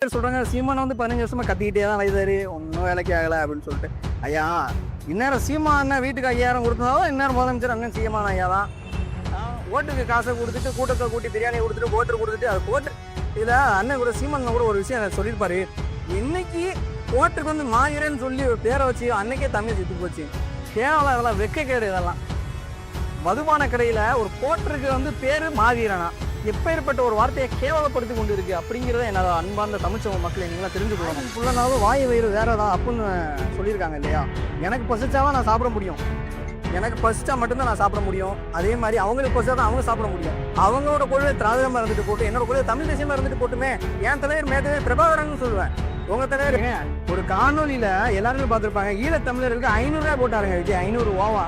சொல்றாங்க சீமானை வந்து 15 வருஷமா கத்திக்கிட்டே தான் வைத்தாரு, ஒன்றும் வேலைக்கு ஆகலை அப்படின்னு சொல்லிட்டு. ஐயா, இந்நேரம் சீமான் வீட்டுக்கு 5000 கொடுத்ததாலும் இந்நேரம் முதலமைச்சர் அண்ணன் சீமான் ஐயா தான். ஓட்டுக்கு காசை கொடுத்துட்டு கூட்டத்தை கூட்டி பிரியாணி கொடுத்துட்டு ஓட்டு கொடுத்துட்டு அது போட்டு இதில் அண்ணன் கூட சீமான் கூட ஒரு விஷயம் சொல்லியிருப்பாரு. இன்னைக்கு ஓட்டுக்கு வந்து மாகிறேன்னு சொல்லி ஒரு பேரை வச்சு அன்னைக்கே தமிழ் செத்து போச்சு. கேவலம், இதெல்லாம் வெக்கக்கேடு. இதெல்லாம் மதுபான கடையில் ஒரு போட்டருக்கு வந்து பேர் மாவீரனா எப்பேற்பட்ட ஒரு வார்த்தையை கேவலப்படுத்தி கொண்டு இருக்கு அப்படிங்கிறத என்னோட அன்பார்ந்த தமிழ்ச்சம மக்களை நீங்களாம் தெரிஞ்சுக்கணும். ஃபுல்லனாலும் வாய் வயிறு வேறதான் அப்படின்னு சொல்லியிருக்காங்க இல்லையா. எனக்கு பசிச்சாதான் நான் சாப்பிட முடியும், எனக்கு பசிச்சா மட்டும்தான் நான் சாப்பிட முடியும். அதே மாதிரி அவங்களுக்கு பசிச்சா தான் அவங்க சாப்பிட முடியும். அவங்களோட கொள்கை திராவிடமாக இருந்துட்டு போட்டு என்னோட கொள்கை தமிழ் தேசியமாக இருந்துட்டு போட்டுமே. என் தலைவர் மேதவே பிரபாகரன் சொல்லுவேன். உங்க தலைவர் ஒரு காணொலியில எல்லாருமே பார்த்துருப்பாங்க, ஈழத்தமிழர்களுக்கு 500 ரூபாய் போட்டாருங்க விஜய். 500 ரூபாவா?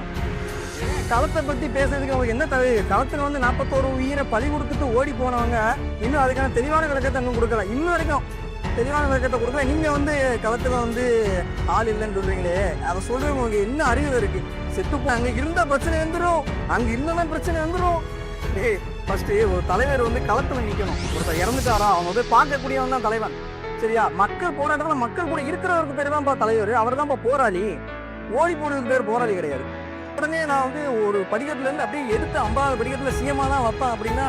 களத்தை பத்தி பேசுறதுக்கு அவங்க என்ன தவிர களத்துல வந்து 41 உயிரை பலி கொடுத்துட்டு ஓடி போனவங்க இன்னும் அதுக்கான தெளிவான விளக்கத்தை இன்னும் கொடுக்கல. இன்னும் வரைக்கும் தெளிவான விளக்கத்தை கொடுக்கல. நீங்க வந்து களத்துல வந்து ஆள் இல்லைன்னு சொல்றீங்களே, அதை சொல்றவங்க உங்களுக்கு என்ன அறிவு இருக்கு? செத்துப்போ அங்க இருந்த பிரச்சனை வந்துடும், அங்க இல்லைன்னா பிரச்சனை வந்துடும். ஃபர்ஸ்ட் ஒரு தலைவர் வந்து களத்துல நிக்கணும். ஒருத்தர் இறந்துட்டாரா அவங்க வந்து பார்க்கக்கூடியவன் தான் தலைவன். சரியா? மக்கள் போராட்டத்துல மக்கள் கூட இருக்கிறவருக்கு பேர் தான் தலைவர். அவர் தான் போராளி. ஓடி போடுறதுக்கு பேர் போராளி கிடையாது. உடனே நான் வந்து ஒரு படிக்கட்டுல இருந்து அப்படியே எடுத்து 50வது படிக்கட்டுல சிஎம்மா தான் வைப்பேன் அப்படின்னா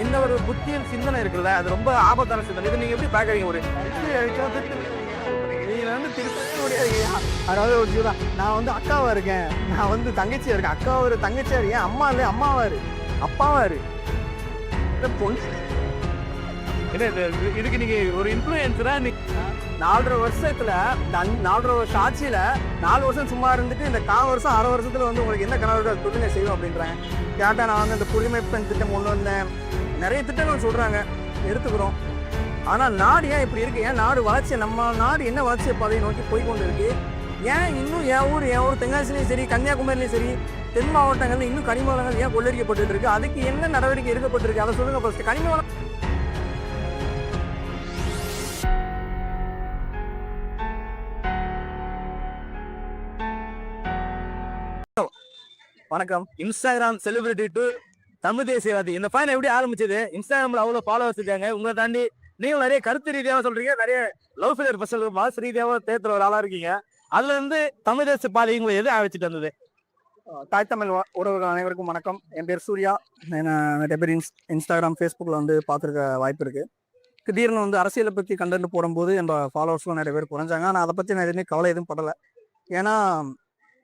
எந்த ஒரு புத்தியல் சிந்தனை இருக்குல்ல, அது ரொம்ப ஆபத்தான சிந்தனை. இதை நீங்க எப்படி பாக்குறீங்க? ஒரு நீங்க வந்து திருப்பி அதாவது ஒரு ஜீவா, நான் வந்து அக்காவா இருக்கேன், நான் வந்து தங்கச்சியா இருக்கேன். அக்காவா ஒரு தங்கச்சியா இருக்கேன், அம்மா இல்லை அம்மாவாரு அப்பாவாரு பொண்ணு. இதுக்கு நீங்க ஒரு இன்ஃப்ளூயன்ஸரா 4.5 வருஷத்துல 4.5 வருஷம் ஆட்சியில 4 வருஷம் சும்மா இருந்துட்டு இந்த 4 வருஷம் 1/2 வருஷத்துல வந்து உங்களுக்கு என்ன கனவு தொழிலை செய்வோம் அப்படின்றாங்க. கேட்டா நான் வந்து இந்த புதுமை பெண் திட்டம் கொண்டு வந்தேன், நிறைய திட்டங்கள் சொல்றாங்க, எடுத்துக்கிறோம். ஆனா நாடு ஏன் இப்படி இருக்கு? ஏன் நாடு வளர்ச்சி, நம்ம நாடு என்ன வளர்ச்சியை பாதையை நோக்கி போய்கொண்டு இருக்கு? ஏன் இன்னும் என் ஊர் தென்காசிலையும் சரி கன்னியாகுமரிலையும் சரி தென் மாவட்டங்கள்ல இன்னும் கனிம வளங்கள் ஏன் கொள்ளடிக்கப்பட்டு இருக்கு? அதுக்கு என்ன நடவடிக்கை எடுக்கப்பட்டிருக்கு அதை சொல்லுங்க. ஃபர்ஸ்ட் கனிம வளம். வணக்கம். இன்ஸ்டாகிராம் செலிபிரிட்டி டு தமிழ் தேசியவாதி, இந்த பயணம் எப்படி ஆரம்பிச்சது? இன்ஸ்டாகிராம்ல அவ்வளவு ஃபாலோவர்ஸ் இருக்காங்க. உங்களை தாண்டி நீங்களும் நிறைய கருத்து ரீதியாக சொல்றீங்க, நிறைய லவ் ஃபெயிலியர் பர்சன் மாஸ் ரீதியாக தேர்தல் ஒரு ஆளா இருக்கீங்க. அதுல இருந்து தமிழ் தேசிய பாதை உங்களை எது ஆரம்பிச்சுட்டு வந்தது? தாய் தமிழ் உறவுகள் அனைவருக்கும் வணக்கம். என் பேர் சூர்யா. நிறைய பேர் இன்ஸ்டாகிராம் ஃபேஸ்புக்கில் வந்து பார்த்துருக்க வாய்ப்பு இருக்குது. திடீர்னு வந்து அரசியலை பற்றி கண்டென்ட் போடும்போது என்னோட ஃபாலோவர்ஸ்லாம் நிறைய பேர் குறைஞ்சாங்க. ஆனால் அதை பற்றி நான் எதுவுமே கவலை எதுவும் படலை. ஏன்னா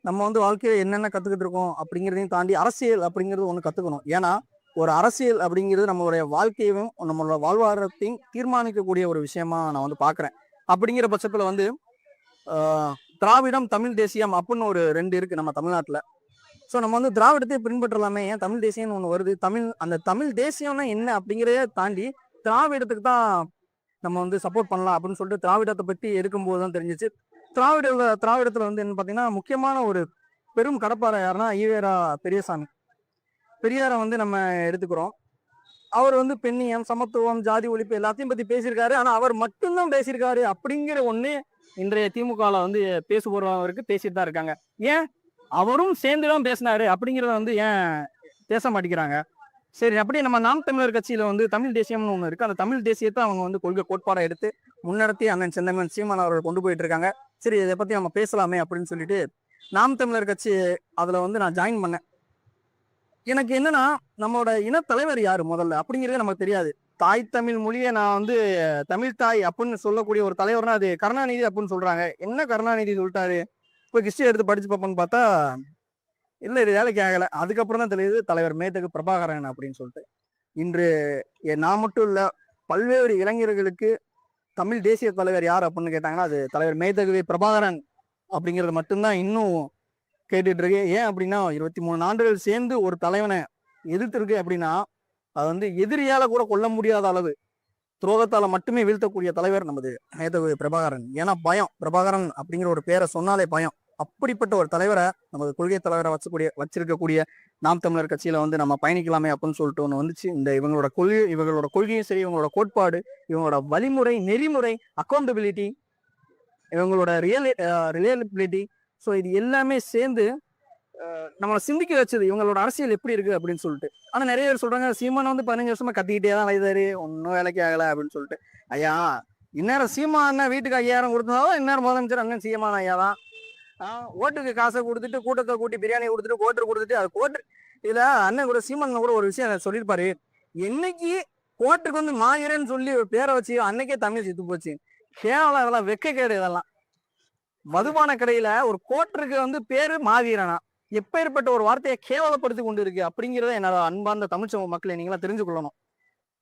நம்ம வந்து வாழ்க்கையை என்னென்ன கற்றுக்கிட்டு இருக்கோம் அப்படிங்கிறதையும் தாண்டி அரசியல் அப்படிங்கிறது ஒன்று கற்றுக்கணும். ஏன்னா ஒரு அரசியல் அப்படிங்கிறது நம்மளுடைய வாழ்க்கையையும் நம்மளோட வாழ்வாதாரத்தையும் தீர்மானிக்கக்கூடிய ஒரு விஷயமா நான் வந்து பார்க்குறேன். அப்படிங்கிற பட்சத்தில் வந்து திராவிடம் தமிழ் தேசியம் அப்படின்னு ஒரு 2 இருக்குது நம்ம தமிழ்நாட்டில். ஸோ நம்ம வந்து திராவிடத்தை பின்பற்றலாமே, ஏன் தமிழ் தேசியம்னு ஒன்று வருது? அந்த தமிழ் தேசியம்னா என்ன அப்படிங்கிறத தாண்டி திராவிடத்துக்கு தான் நம்ம வந்து சப்போர்ட் பண்ணலாம் அப்படின்னு சொல்லிட்டு திராவிடத்தை பற்றி எடுக்கும்போது தான் தெரிஞ்சிச்சு. திராவிடத்தில் வந்து என்ன பார்த்தீங்கன்னா முக்கியமான ஒரு பெரும் கடப்பாறை யாருன்னா ஈவேரா பெரியசாமி. பெரியாரை வந்து நம்ம எடுத்துக்கிறோம். அவர் வந்து பெண்ணியம், சமத்துவம், ஜாதி ஒழிப்பு எல்லாத்தையும் பற்றி பேசியிருக்காரு. ஆனால் அவர் மட்டும்தான் பேசியிருக்காரு அப்படிங்கிற ஒன்று இன்றைய திமுகவில் வந்து பேசுபவருக்கு பேசிட்டு தான் இருக்காங்க. ஏன் அவரும் சேர்ந்துதான் பேசினாரு அப்படிங்கிறத வந்து ஏன் பேச மாட்டேங்கிறாங்க? சரி, அப்படியே நம்ம நாம் தமிழர் கட்சியில வந்து தமிழ் தேசியம்னு ஒன்று இருக்கு. அந்த தமிழ் தேசியத்தை அவங்க வந்து கொள்கை கோட்பாடை எடுத்து முன்னெடுத்தி அண்ணன் செந்தமிழன் சீமான் அவர்கள் கொண்டு போயிட்டு இருக்காங்க. சரி, இதை பத்தி நம்ம பேசலாமே அப்படின்னு சொல்லிட்டு நாம் தமிழர் கட்சி அதுல வந்து நான் ஜாயின் பண்ணேன். எனக்கு என்னன்னா நம்மளோட இனத்தலைவர் யாரு முதல்ல அப்படிங்கிறதே நமக்கு தெரியாது. தாய் தமிழ் மொழியை நான் வந்து தமிழ் தாய் அப்படின்னு சொல்லக்கூடிய ஒரு தலைவர்னா அது கருணாநிதி அப்படின்னு சொல்றாங்க. என்ன கருணாநிதி சொல்லிட்டாரு? இப்போ ஹிஸ்டரி எடுத்து படிச்சு பார்ப்போம்னு பார்த்தா இல்லை, இது வேலைக்கு ஆகலை. அதுக்கப்புறம் தான் தெரியுது தலைவர் மேதகு பிரபாகரன் அப்படின்னு சொல்லிட்டு. இன்று நான் மட்டும் இல்லை, பல்வேறு இளைஞர்களுக்கு தமிழ் தேசிய தலைவர் யார் அப்படின்னு கேட்டாங்கன்னா அது தலைவர் மேதகு பிரபாகரன் அப்படிங்கிறது மட்டும்தான் இன்னும் கேட்டுட்டு இருக்கு. ஏன் அப்படின்னா 23 ஆண்டுகள் சேர்ந்து ஒரு தலைவனை எதிர்த்திருக்கு அப்படின்னா அது வந்து எதிரியால கூட கொல்ல முடியாத அளவு துரோகத்தால மட்டுமே வீழ்த்தக்கூடிய தலைவர் நமது மேதகு பிரபாகரன். ஏன்னா பயம், பிரபாகரன் அப்படிங்கிற ஒரு பேரை சொன்னாலே பயம். அப்படிப்பட்ட ஒரு தலைவரை நமது கொள்கை தலைவரை வச்சிருக்கக்கூடிய நாம் தமிழர் கட்சியில வந்து நம்ம பயணிக்கலாமே அப்படின்னு சொல்லிட்டு ஒன்று வந்துச்சு. இந்த இவங்களோட கொள்கையும் சரி, இவங்களோட கோட்பாடு, இவங்களோட வழிமுறை, நெறிமுறை, அக்கௌண்டபிலிட்டி, இவங்களோட ரிலையபிலிட்டி, ஸோ இது எல்லாமே சேர்ந்து நம்மளை சிந்திக்க வச்சது இவங்களோட அரசியல் எப்படி இருக்கு அப்படின்னு சொல்லிட்டு. ஆனால் நிறைய பேர் சொல்றாங்க சீமானை வந்து 15 வருஷமா கத்திக்கிட்டே தான் வைத்தாரு, ஒன்றும் வேலைக்கு ஆகலை அப்படின்னு சொல்லிட்டு. ஐயா இந்நேரம் சீமான் வீட்டுக்கு 5000 கொடுத்தாலும் இந்நேரம் முதலமைச்சர் அண்ணன் சீமான் ஐயா தான். ஓட்டுக்கு காசை கொடுத்துட்டு கூட்டத்தை கூட்டி பிரியாணி கொடுத்துட்டு கோட்டர் கொடுத்துட்டு அது கோட்டர் இதுல அண்ணன் கூட சீமான் கூட ஒரு விஷயம் சொல்லியிருப்பாரு. என்னைக்கு கோட்டருக்கு வந்து மாயிரன்னு சொல்லி பேரை வச்சு அன்னைக்கே தமிழ் செத்து போச்சு. கேவலம் இதெல்லாம் வெக்கக்கேடு. இதெல்லாம் மதுபான கடையில ஒரு கோட்டருக்கு வந்து பேரு மாவீரனா எப்பேற்பட்ட ஒரு வார்த்தையை கேவலப்படுத்தி கொண்டு இருக்கு அப்படிங்கிறத என்னோட அன்பார்ந்த தமிழ் சமூக மக்களை நீங்களா தெரிஞ்சு கொள்ளணும்.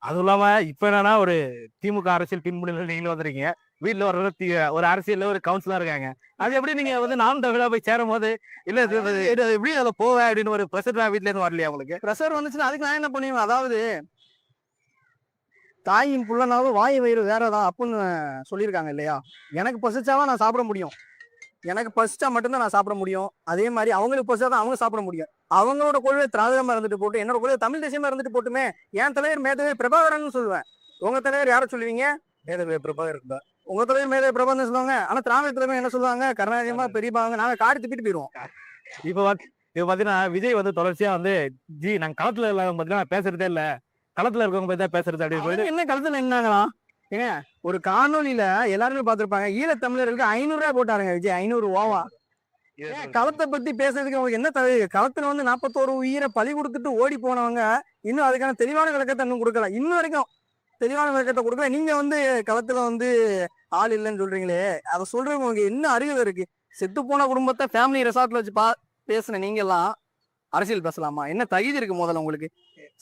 அதுவும் இல்லாம இப்ப என்னன்னா ஒரு திமுக அரசியல் பின்புல நீங்களும் வந்துருக்கீங்க. வீட்டுல ஒரு அரசியல்ல ஒரு கவுன்சிலா இருக்காங்க. அது எப்படி நீங்க வந்து நாம் தமிழா போய் சேரும் போது இல்ல எப்படி அதுல போவேன் அப்படின்னு ஒரு ப்ரெஷர் வீட்டுல இருந்து வரலையா உங்களுக்கு? ப்ரெஷர் வந்துச்சுன்னா அதுக்கு நான் என்ன பண்ணுவேன்? அதாவது தாயின் புள்ளனாலும் வாய் வயிறு வேறதான் அப்படின்னு சொல்லியிருக்காங்க இல்லையா? எனக்கு பசிச்சாதான் நான் சாப்பிட முடியும். எனக்கு பசிச்சா மட்டும்தான் நான் சாப்பிட முடியும். அதே மாதிரி அவங்களுக்கு பசிச்சாதான் அவங்க சாப்பிட முடியும். அவங்களோட கொள்கை திராவிடமா இருந்துட்டு போட்டு என்னோட கொள்கை தமிழ் தேசியமா இருந்துட்டு போட்டுமே. என் தலைவர் மேதவே பிரபாகரன் சொல்லுவேன். உங்க தலைவர் யார சொல்லுவீங்க? மேதவே பிரபாகரன் தான். உங்க தலைவர் மேதவே பிரபாகரன் சொல்லுவாங்க. ஆனா திராவிட தலைவர் என்ன சொல்லுவாங்க? கருணாநிதிமா பெரியப்பாங்க. நாங்க காடி திப்பிட்டு போயிருவோம். இப்ப பாத்தீங்கன்னா விஜய் வந்து தொடர்ச்சியா வந்து நாங்க களத்துல இல்லாம பாத்தீங்கன்னா பேசுறதே இல்ல, களத்துல இருக்கவங்க பத்தி தான் பேசுறது அப்படின்னு என்ன களத்துல என்னங்களாம்? ஏங்க ஒரு காணொலியில எல்லாருமே பாத்துருப்பாங்க. ஈழத்தமிழர்களுக்கு 500 ரூபாய் போட்டாருங்க விஜய். 500 ஓவா. களத்தை பத்தி பேசுறதுக்கு அவங்களுக்கு என்ன தகுதி? களத்துல வந்து 41 உயிரை பலி கொடுத்துட்டு ஓடி போனவங்க இன்னும் அதுக்கான தெளிவான விளக்கத்தை இன்னும் கொடுக்கல. இன்னும் வரைக்கும் தெளிவான விளக்கத்தை கொடுக்கல. நீங்க வந்து களத்துல வந்து ஆள் இல்லைன்னு சொல்றீங்களே, அதை சொல்றவங்க உங்களுக்கு என்ன அறிவு இருக்கு? செத்து போன குடும்பத்தை ஃபேமிலி ரெசார்ட்ல வச்சு பேசுன நீங்க எல்லாம் அரசியல் பேசலாமா? என்ன தகுதி இருக்கு முதல்ல உங்களுக்கு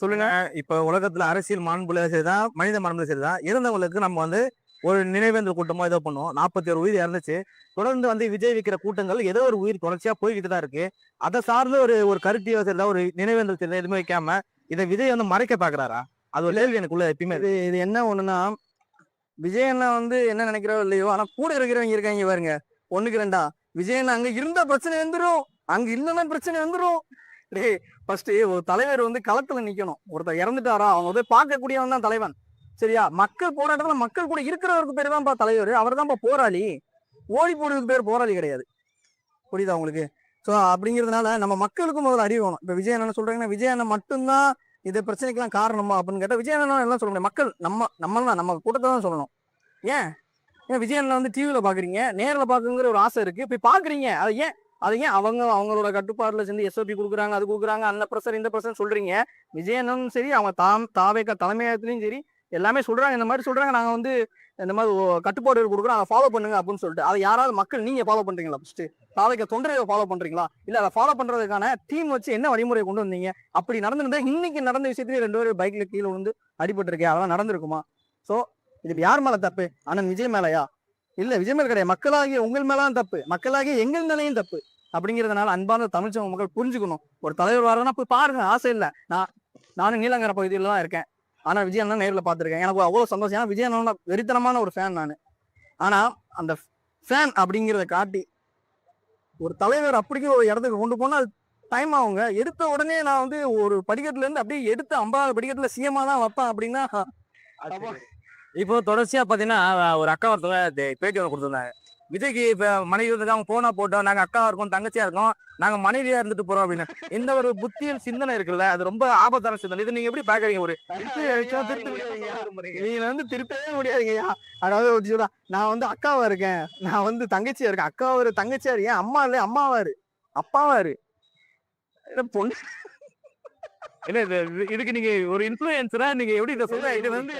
சொல்லுங்க. இப்ப உலகத்துல அரசியல் மாண்புல சரிதான், மனித மாண்புல சரிதான். இருந்தவங்களுக்கு நம்ம வந்து ஒரு நினைவேந்தல் கூட்டமோ ஏதோ பண்ணுவோம். 41 உயிர் இறந்துச்சு. தொடர்ந்து வந்து விஜய் வைக்கிற கூட்டங்கள் ஏதோ ஒரு உயிர் தொடர்ச்சியா போய்கிட்டு தான் இருக்கு. அதை சார்ந்த ஒரு கருத்தியோ சரிதான், ஒரு நினைவேந்தல் சரிதான் எதுவுமே வைக்காம இதை விஜய் வந்து மறைக்க பாக்குறாரா? அது ஒரு கேள்வி எனக்குள்ள எப்பயுமே. இது என்ன ஒண்ணுன்னா, விஜய் அண்ணா வந்து என்ன நினைக்கிறோ இல்லையோ, ஆனா கூட இருக்கிறவங்க இருக்காங்க பாருங்க. 1க்கு 2 விஜய் அண்ணா அங்க இருந்தா பிரச்சனை வந்துடும், அங்க இல்லைன்னா பிரச்சனை வந்துடும். டே ஃபர்ஸ்ட் ஒரு தலைவர் வந்து களத்துல நிக்கணும். ஒருத்தர் இறந்துட்டாரா அவங்க வந்து பார்க்கக்கூடியவன் தான் தலைவன். சரியா? மக்கள் போராட்டத்துல மக்கள் கூட இருக்கிறவருக்கு பேர் தான்ப்பா தலைவர். அவர் தான்ப்பா போராளி. ஓடி போடுறதுக்கு பேர் போராளி கிடையாது. புரியுதா உங்களுக்கு? ஸோ அப்படிங்கிறதுனால நம்ம மக்களுக்கும் முதல்ல அறிவு வேணும். இப்ப விஜய் என்ன சொல்றாங்கன்னா விஜய் அண்ணன் மட்டும்தான் இந்த பிரச்சனைக்கெல்லாம் காரணமா அப்படின்னு கேட்டா விஜய் அண்ணன் எல்லாம் சொல்ல முடியாது. மக்கள் நம்ம கூட்டத்தை தான் சொல்லணும். ஏன் விஜய் அண்ணன் வந்து டிவியில பாக்குறீங்க, நேரில் பாக்குங்கிற ஒரு ஆசை இருக்கு, போய் பாக்குறீங்க. அதை ஏன் அவங்களோட கட்டுப்பாடுல சேர்ந்து SOP கொடுக்குறாங்க, அது கொடுக்குறாங்க, அந்த ப்ரெஷர் இந்த ப்ரெஷர் சொல்றீங்க. விஜய் அண்ணனும் சரி, அவங்க தாவேக்க தலைமையகத்திலையும் சரி எல்லாமே சொல்றாங்க, இந்த மாதிரி சொல்றாங்க. நாங்க வந்து இந்த மாதிரி கட்டுப்பாடு கொடுக்குறோம், அதை ஃபாலோ பண்ணுங்க அப்படின்னு சொல்லிட்டு அதை யாராவது மக்கள் நீங்க ஃபாலோ பண்றீங்களா? ஃபர்ஸ்ட் தாவேக்க தொண்டரை ஃபாலோ பண்றீங்களா? இல்ல அதை ஃபாலோ பண்றதுக்கான டீம் வச்சு என்ன வழிமுறை கொண்டு வந்தீங்க? அப்படி நடந்திருந்தா இன்னைக்கு நடந்த விஷயத்துலயே 2 பேர் பைக்ல கீழே வந்து அடிபட்டிருக்கேன், அதெல்லாம் நடந்திருக்குமா? ஸோ இது யார் மேல தப்பு? அண்ணன் விஜய் மேலையா? இல்ல விஜய் மேல கிடையாது, மக்களாகிய உங்கள் மேலாம் தப்பு, மக்களாகிய எங்கள் நிலையும் தப்பு. அப்படிங்கிறதுனால அன்பான தமிழ் சமூக மக்கள் புரிஞ்சுக்கணும். ஒரு தலைவர் வரனா போய் பாருங்க, ஆசை இல்லை. நானும் நீலங்கர பகுதியில தான் இருக்கேன். ஆனா விஜய் அண்ணன் நேரில் பார்த்துருக்கேன். எனக்கு அவ்வளவு சந்தோஷம். ஏன்னா விஜய் அண்ணன் வெறித்தனமான ஒரு ஃபேன் நான். ஆனா அந்த ஃபேன் அப்படிங்கிறத காட்டி ஒரு தலைவர் அப்படிங்கிற ஒரு இடத்துக்கு கொண்டு போனா அது டைம் ஆகுங்க. எடுத்த உடனே நான் வந்து ஒரு படிக்கட்டுல இருந்து அப்படியே எடுத்து 50 படிக்கட்டுல சிஎம்மா தான் வைப்பேன் அப்படின்னா. இப்போ தொடர்ச்சியா பாத்தீங்கன்னா ஒரு அக்கா ஒருத்தவங்க பேட்டி ஒன்று கொடுத்துருந்தாங்க. விஜய்க்கு இப்ப மனைவி வந்து அவங்க போனா போட்டோம், நாங்க அக்காவா இருக்கோம், தங்கச்சியா இருக்கோம், நாங்க மனைவியா இருந்துட்டு போறோம் அப்படின்னு. இந்த ஒரு புத்தியல் சிந்தனை இருக்குல்ல, அது ரொம்ப ஆபத்தான சிந்தனை. இது நீங்க எப்படி பாக்குறீங்க? ஒரு நீங்க வந்து திருப்பவே முடியாதுங்கய்யா. அதாவது நான் வந்து அக்காவா இருக்கேன், நான் வந்து தங்கச்சியா இருக்கேன். அக்காவா இரு, தங்கச்சியா இருக்கேன், அம்மா இல்ல அம்மாவாரு, அப்பாவாரு, பொண்ணு. இல்ல இதுக்கு நீங்க ஒரு இன்ஃபுளுசரா நீங்க எப்படி இதை சொல்ற? இது வந்து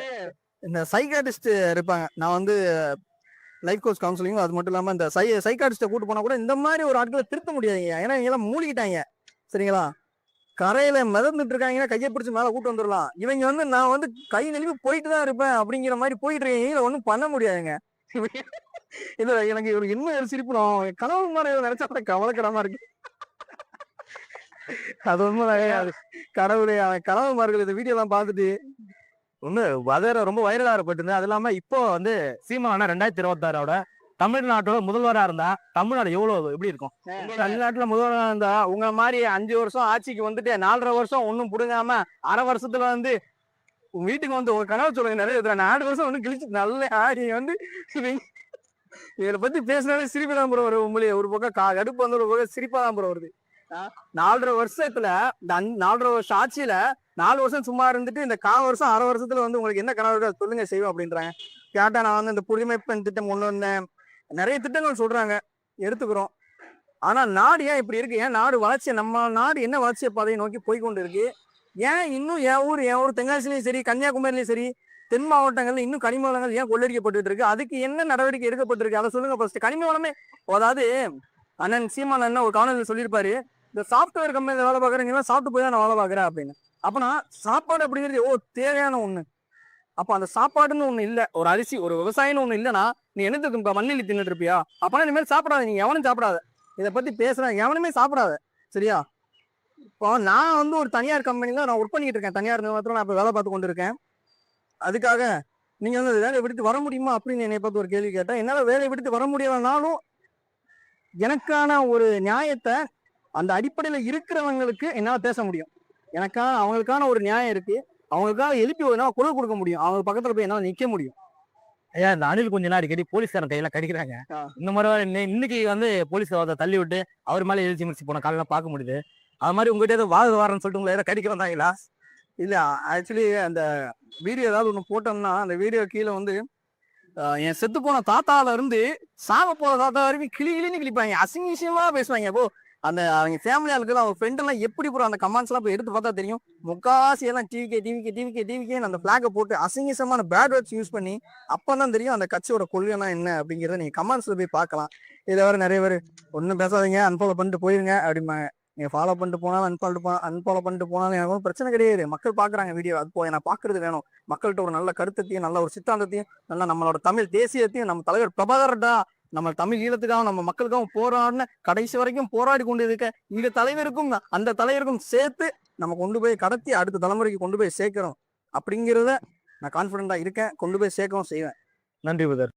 இந்த சைக்காட்டிஸ்ட் இருப்பாங்க. நான் வந்து லைஃப் கோச் கவுன்சிலிங், அது மட்டும் இல்லாம இந்த சைக்காட்டிஸ்ட கூட்டு போனா கூட இந்த மாதிரி ஒரு ஆட்களை திருத்த முடியாதுங்க. ஏன்னா இவங்க எல்லாம் மூழ்கிட்டாங்க. சரிங்களா? கரையில மிதந்துட்டு இருக்காங்கன்னா கையை பிடிச்சி மேல கூட்டு வந்துடலாம். இவங்க வந்து நான் வந்து கை நெளிவு போயிட்டு தான் இருப்பேன் அப்படிங்கிற மாதிரி போயிட்டு இருக்கீங்க. ஒன்றும் பண்ண முடியாதுங்க. இல்ல எனக்கு ஒரு இன்னும் சிரிப்பணும். கனவு மாதிரி நினைச்சா கூட கவலைக்கிடமா இருக்கு. அது உண்மைதான். கடவுளே, அவன் கனவு மார்கள் இந்த வீடியோ எல்லாம் பார்த்துட்டு ரொம்ப வைரலா இருப்பட்டு. அது இல்லாம இப்போ வந்து சீமான் 2026 தமிழ்நாட்டோட முதல்வரா இருந்தா தமிழ்நாடு எப்படி இருக்கும்? தமிழ்நாட்டுல முதல்வரா இருந்தா உங்க மாதிரி 5 வருஷம் ஆட்சிக்கு வந்துட்டு 4.5 வருஷம் ஒன்னும் புடுங்காம அரை வருஷத்துல வந்து உங்க வீட்டுக்கு வந்து ஒரு கனவு சொல்லுங்க. நிறைய 4 வருஷம் ஒன்னும் கிழிச்சு நல்ல ஆடி வந்து இதை பத்தி பேசினாலே சிரிப்பு தான் ப்ரோ வரும். உண்மையிலேயே ஒரு பக்கம் கடுப்பு வந்து ஒரு பக்கம் சிரிப்பா தான் ப்ரோ வருது. 4.5 வருஷத்துல இந்த 4.5 வருஷம் ஆட்சியில 4 வருஷம் சும்மா இருந்துட்டு இந்த 1/4 வருஷம் அரை வருஷத்துல வந்து உங்களுக்கு என்ன கனவு இருக்கா சொல்லுங்க செய்வோம் அப்படின்றாங்க. கேட்டா நான் வந்து இந்த புதுமை பெண் திட்டம் கொண்டு வந்தேன், நிறைய திட்டங்கள் சொல்றாங்க, எடுத்துக்கிறோம். ஆனா நாடு ஏன் இப்படி இருக்கு? ஏன் நாடு வளர்ச்சி, நம்ம நாடு என்ன வளர்ச்சி பாதையை நோக்கி போய்க்கொண்டு இருக்கு? ஏன் இன்னும் என் ஊர் தென்காசிலையும் சரி, கன்னியாகுமரியிலையும் சரி, தென் மாவட்டங்கள்ல இன்னும் கனிம வளங்கள் ஏன் கொள்ளடிக்கப்பட்டு இருக்கு? அதுக்கு என்ன நடவடிக்கை எடுக்கப்பட்டிருக்கு அதை சொல்லுங்க ஃபர்ஸ்ட். கனிம வளமே, அதாவது அண்ணன் சீமான் அண்ணன் ஒரு காணொலியில் சொல்லியிருப்பாரு, இந்த சாஃப்ட்வேர் கம்பெனியில் வேலை பார்க்குறேன், சாப்பிட்டு போய் தான் நான் வேலை பார்க்குறேன் அப்படின்னு. அப்பனா சாப்பாடு அப்படிங்கிறது தேவையான ஒண்ணு. அப்ப அந்த சாப்பாடுன்னு ஒண்ணு இல்ல, ஒரு அரிசி, ஒரு விவசாயம்னு ஒண்ணு இல்லைன்னா நீ என்னத்துக்கு இப்ப மண்ணிலி தின்னுட்டு இருப்பியா? அப்பனா இனிமேல் சாப்பிடாத, நீங்க எவனும் சாப்பிடாத. இதை பத்தி பேசுறேன், எவனுமே சாப்பிடாத, சரியா? இப்போ நான் வந்து ஒரு தனியார் கம்பெனில நான் ஒர்க் பண்ணிட்டு இருக்கேன், தனியார் நிறுவனத்துல நான் இப்ப வேலை பார்த்து கொண்டு இருக்கேன். அதுக்காக நீங்க வந்து வேலையை விடுத்து வர முடியுமா அப்படின்னு என்னை பார்த்து ஒரு கேள்வி கேட்டேன். என்னால வேலையை விடுத்து வர முடியலனாலும் எனக்கான ஒரு நியாயத்தை அந்த அடிப்படையில இருக்கிறவங்களுக்கு என்னால பேச முடியும். அவங்களுக்கான ஒரு நியாயம் இருக்கு, அவங்களுக்காக எழுப்பி குரல் கொடுக்க முடியும், அவங்க பக்கத்துல போய் என்னால நிக்க முடியும். ஐயா இந்த அணில் கொஞ்ச நாள் அடிக்கடி போலீஸ்காரன் கையில கடிக்கிறாங்க. இந்த மாதிரி இன்னைக்கு வந்து போலீஸ் தள்ளி விட்டு அவர் மேல எழுச்சி முடிச்சு போன காலையில பார்க்க முடியுது. அது மாதிரி உங்ககிட்ட ஏதோ வாங்க வரேன்னு சொல்லிட்டு உங்களை ஏதாவது கடிக்க வந்தாங்களா? இல்ல, ஆக்சுவலி அந்த வீடியோ ஏதாவது ஒண்ணு போட்டோம்னா அந்த வீடியோ கீழே வந்து என் செத்து போன தாத்தால இருந்து சாக போன தாத்தா வரைக்கும் கிளின்னு கிளிப்பாங்க, அசிங்கமா பேசுவாங்க. அப்போ அந்த அவங்க ஃபேமிலி ஆளுக்கு அவங்க ஃப்ரெண்ட் எல்லாம் எப்படி போற அந்த கமெண்ட்ஸ் எல்லாம் போய் எடுத்து பார்த்தா தெரியும். முக்காசி எல்லாம் டிவிக்கே அந்த பிளாகை போட்டு அசிங்கமான பேட் வேர்ட்ஸ் யூஸ் பண்ணி அப்பதான் தெரியும் அந்த கட்சியோட கொள்கைனா என்ன அப்படிங்கிறத நீங்க கமெண்ட்ஸ்ல போய் பார்க்கலாம். இதை வேற நிறைய பேர் ஒன்றும் பேசாதீங்க, அன்ஃபாலோ பண்ணிட்டு போயிருங்க அப்படிம்பாங்க. நீங்க ஃபாலோ பண்ணிட்டு போனாலும் அன்ஃபாலோ பண்ணிட்டு போனாலும் எனக்கு ஒன்றும் பிரச்சனை கிடையாது. மக்கள் பாக்குறாங்க வீடியோ, அது போய் நான் பாக்குறது வேணும். மக்கள்கிட்ட ஒரு நல்ல கருத்தையும் நல்ல ஒரு சித்தாந்தத்தையும் நல்ல நம்மளோட தமிழ் தேசியத்தையும், நம்ம தலைவர் பிரபாகரடா நம்ம தமிழ் ஈழத்துக்காக நம்ம மக்களுக்காகவும் போராடின கடைசி வரைக்கும் போராடி கொண்டு இருக்க இந்த தலைவருக்கும் அந்த தலைவருக்கும் சேர்த்து நம்ம கொண்டு போய் கடத்தி அடுத்த தலைமுறைக்கு கொண்டு போய் சேர்க்கிறோம் அப்படிங்கிறத நான் கான்ஃபிடென்ட்டா இருக்கேன். கொண்டு போய் சேர்க்கவும் செய்வேன். நன்றி புதர்.